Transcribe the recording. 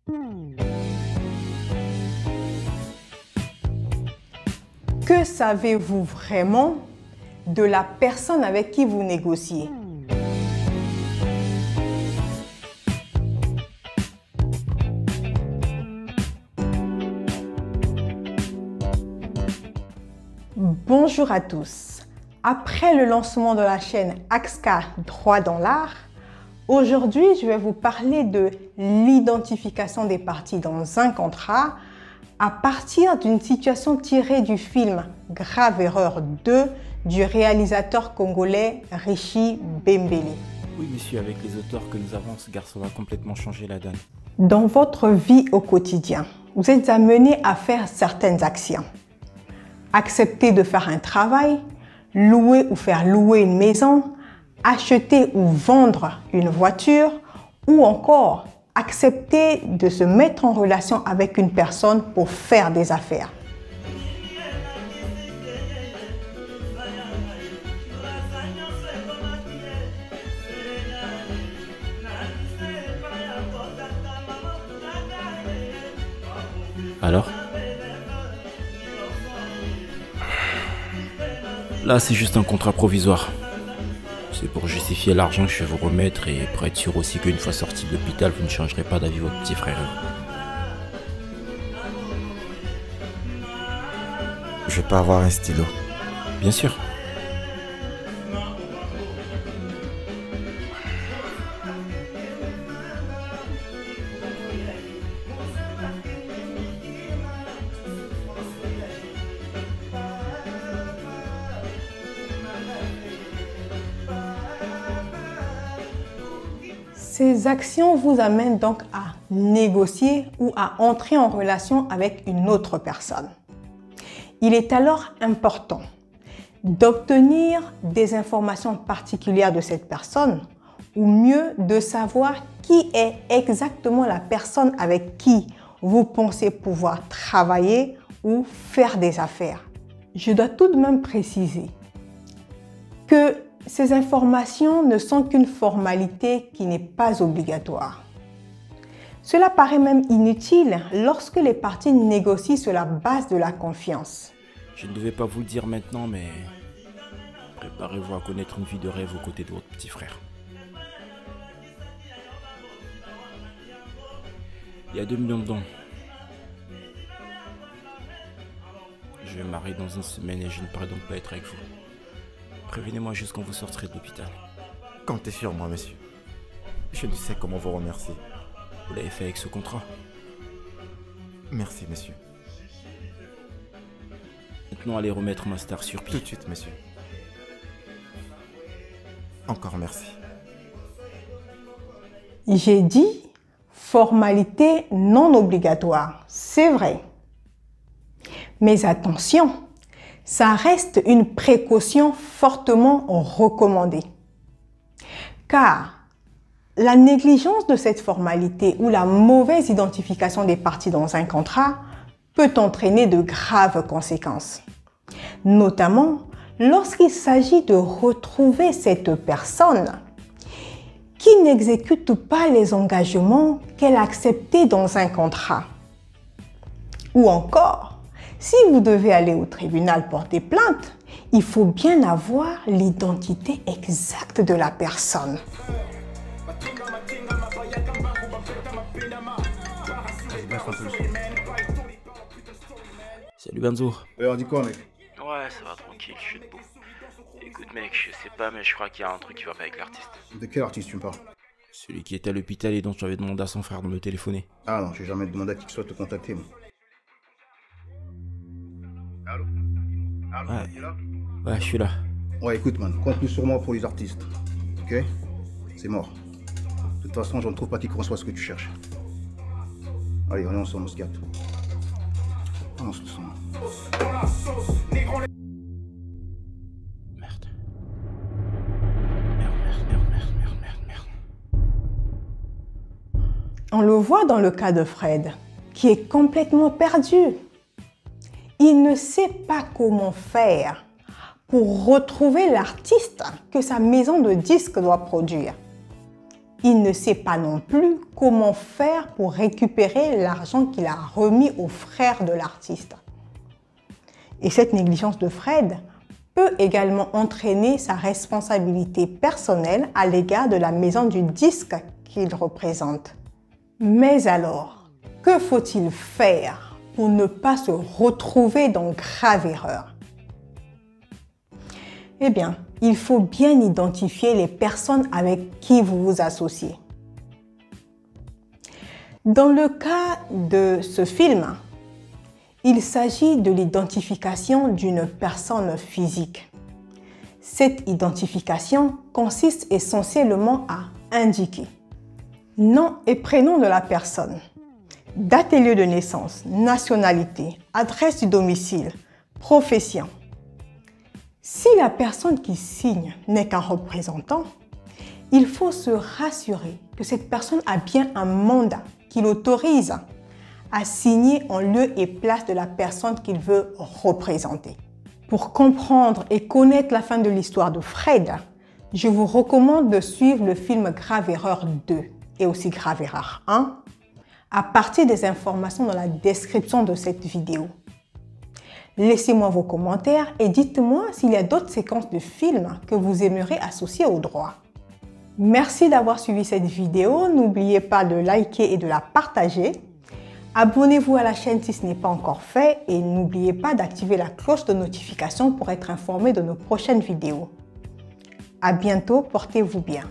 Que savez-vous vraiment de la personne avec qui vous négociez? Bonjour à tous. Après le lancement de la chaîne Axka Droit dans l'art, aujourd'hui je vais vous parler de l'identification des parties dans un contrat à partir d'une situation tirée du film Grave Erreur 2 du réalisateur congolais Rishi Bembele. Oui, monsieur, avec les auteurs que nous avons, ce garçon va complètement changer la donne. Dans votre vie au quotidien, vous êtes amené à faire certaines actions. Accepter de faire un travail, louer ou faire louer une maison, acheter ou vendre une voiture ou encore accepter de se mettre en relation avec une personne pour faire des affaires. Alors? Là, c'est juste un contrat provisoire. C'est pour justifier l'argent que je vais vous remettre et pour être sûr aussi qu'une fois sorti de l'hôpital, vous ne changerez pas d'avis votre petit frère. Je vais pas avoir un stylo. Bien sûr. Ces actions vous amènent donc à négocier ou à entrer en relation avec une autre personne. Il est alors important d'obtenir des informations particulières de cette personne ou mieux de savoir qui est exactement la personne avec qui vous pensez pouvoir travailler ou faire des affaires. Je dois tout de même préciser que ces informations ne sont qu'une formalité qui n'est pas obligatoire. Cela paraît même inutile lorsque les parties négocient sur la base de la confiance. Je ne devais pas vous le dire maintenant, mais préparez-vous à connaître une vie de rêve aux côtés de votre petit frère. Il y a 2 millions de dons. Je vais me marier dans une semaine et je ne pourrai donc pas être avec vous. Prévenez-moi juste quand vous sortirez de l'hôpital. Comptez sur moi, monsieur. Je ne sais comment vous remercier. Vous l'avez fait avec ce contrat. Merci, monsieur. Maintenant, allez remettre ma star sur pied. Tout de suite, monsieur. Encore merci. J'ai dit formalité non obligatoire, c'est vrai. Mais attention, ça reste une précaution fortement recommandée. Car la négligence de cette formalité ou la mauvaise identification des parties dans un contrat peut entraîner de graves conséquences. Notamment lorsqu'il s'agit de retrouver cette personne qui n'exécute pas les engagements qu'elle a acceptés dans un contrat. Ou encore, si vous devez aller au tribunal porter plainte, il faut bien avoir l'identité exacte de la personne. Salut Benzo. On dit quoi, mec? Ouais, ça va tranquille, je suis debout. Écoute mec, je sais pas, mais je crois qu'il y a un truc qui va pas avec l'artiste. De quel artiste tu me parles? Celui qui était à l'hôpital et dont tu avais demandé à son frère de me téléphoner. Ah non, j'ai jamais demandé à qui que ce soit de te contacter, moi. Allô? Allô, Ouais. t'es là? Ouais, je suis là. Ouais, écoute, man, compte plus sur moi pour les artistes. Ok? C'est mort. De toute façon, je ne trouve pas qui reçoit ce que tu cherches. Allez, on est ensemble, on se capte. On se sent. Merde. Merde. On le voit dans le cas de Fred, qui est complètement perdu. Il ne sait pas comment faire pour retrouver l'artiste que sa maison de disques doit produire. il ne sait pas non plus comment faire pour récupérer l'argent qu'il a remis aux frères de l'artiste. Et cette négligence de Fred peut également entraîner sa responsabilité personnelle à l'égard de la maison du disque qu'il représente. Mais alors, que faut-il faire pour ne pas se retrouver dans grave erreur? Eh bien, il faut bien identifier les personnes avec qui vous vous associez. Dans le cas de ce film, il s'agit de l'identification d'une personne physique. Cette identification consiste essentiellement à indiquer nom et prénom de la personne, date et lieu de naissance, nationalité, adresse du domicile, profession. Si la personne qui signe n'est qu'un représentant, il faut se rassurer que cette personne a bien un mandat qui l'autorise à signer en lieu et place de la personne qu'il veut représenter. Pour comprendre et connaître la fin de l'histoire de Fred, je vous recommande de suivre le film Grave Erreur 2 et aussi Grave Erreur 1 à partir des informations dans la description de cette vidéo. Laissez-moi vos commentaires et dites-moi s'il y a d'autres séquences de films que vous aimeriez associer au droit. Merci d'avoir suivi cette vidéo. N'oubliez pas de liker et de la partager. Abonnez-vous à la chaîne si ce n'est pas encore fait et n'oubliez pas d'activer la cloche de notification pour être informé de nos prochaines vidéos. À bientôt, portez-vous bien.